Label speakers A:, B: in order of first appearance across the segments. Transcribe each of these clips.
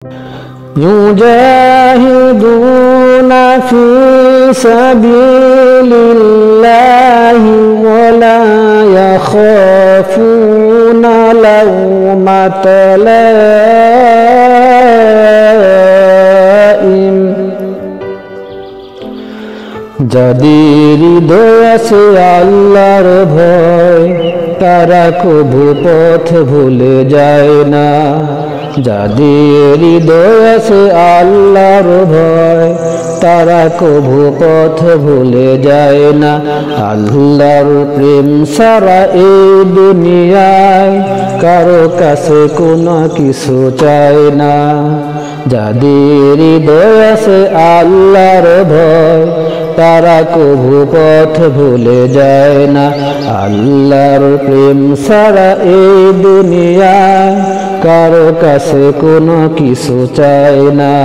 A: युजाहिदूना फी सबिलिल्लाहि वला यखाफूना लौमता लाइम। যাদের হৃদয় আছে আল্লাহর ভয় তারা কভু পথ ভুলে যায় না। যাদের হৃদয় আছে আল্লাহর ভয় তারা কভু পথ ভুলে যায় না। আল্লাহর প্রেম ছাড়া এই দুনিয়ায় কারো কাছে কোনো কিছু চায় না। যাদের হৃদয় আছে আল্লাহর ভয় তারা কভু পথ ভুলে যায় না। আল্লাহর প্রেম ছাড়া এই দুনিয়ায় কারো কাছে কোনো কিছু চায় না।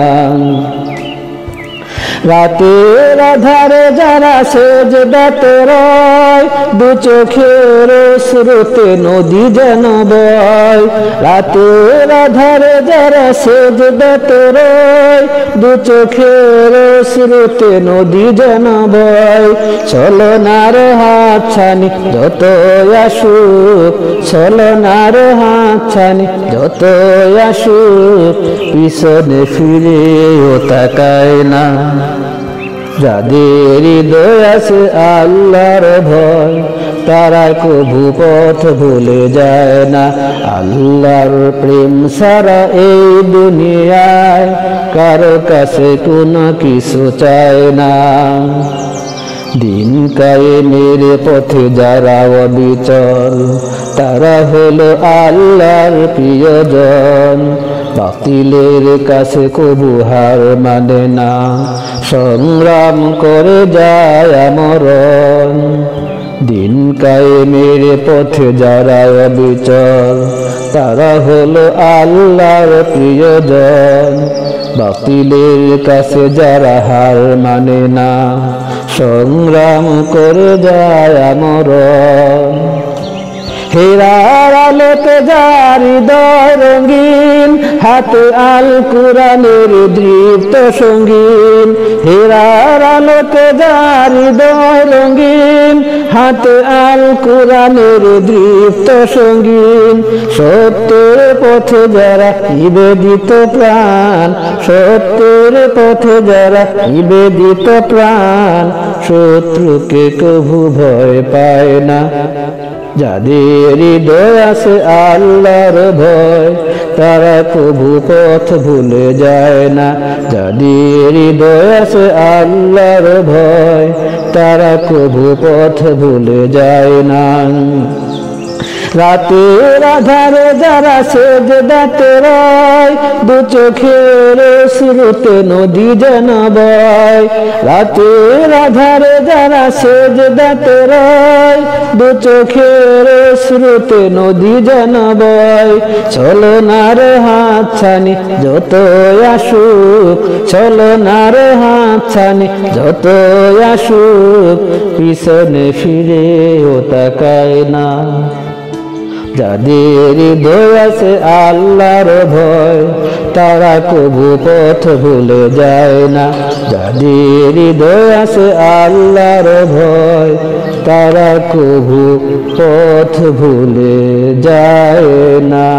A: রাতের আধারে যারা সেজদাতে রয় দু চোখের স্রোতে নদী যেন বয়। রাতের আধারে যারা সেজদাতে রয় দু চোখের স্রোতে নদী যেন বয়। ছলনার হাতছানি যত আসুক, ছলনার হাতছানি যত আসুক, পিছনে ফিরেও তাকায় না। যাদের হৃদয় আছে আল্লাহর ভয় তারা কভু পথ ভুলে যায় না। আল্লাহর প্রেম ছাড়া এই দুনিয়ায় কারো কাছে কোনো কিছু চায় না। দিন কায়েমের পথে যারা অবিচল তারা হলো আল্লাহর প্রিয়জন। বাতিলের কাছে কবু হার মানে না, সংগ্রাম করে যায় আমরণ। দিন কায়েমের পথে যারা অবিচল তারা হলো আল্লাহর প্রিয়জন। বাতিলের কাছে যারা হার মানে না, সংগ্রাম করে যায় আমরণ। হেরার আলোতে যার হৃদয় রঙিন, হাতে আল কুরআনের দৃপ্ত সঙ্গীন। হেরার আলোতে যার হৃদয় রঙিন, হাতে আল কুরআনের দৃপ্ত সঙ্গীন। সত্যের পথে যারা নিবেদিত প্রাণ, সত্যের পথে যারা নিবেদিত প্রাণ, শত্রুকে কভু ভয় পায় না। যাদের হৃদয় আছে আল্লাহর ভয় তারা কভু পথ ভুলে যায় না। যাদের হৃদয় আছে আল্লাহর ভয় তারা কভু পথ ভুলে যায় না। রাতের আধারে যারা সেজদাতে রয় দু চোখের স্রোতে নদী যেন বয়। রাতের আধারে যারা সেজদাতে রয় দু চোখের স্রোতে নদী যেন বয়। ছলনার হাতছানি যত আসুক, ছলনার হাতছানি যত আসুক, পিছনে ফিরেও তাকায় না। যাদের হৃদয় আছে আল্লাহর ভয় তারা কভু পথ ভুলে যায় না। যাদের হৃদয় আছে আল্লাহর ভয় তারা কভু পথ ভুলে যায় না।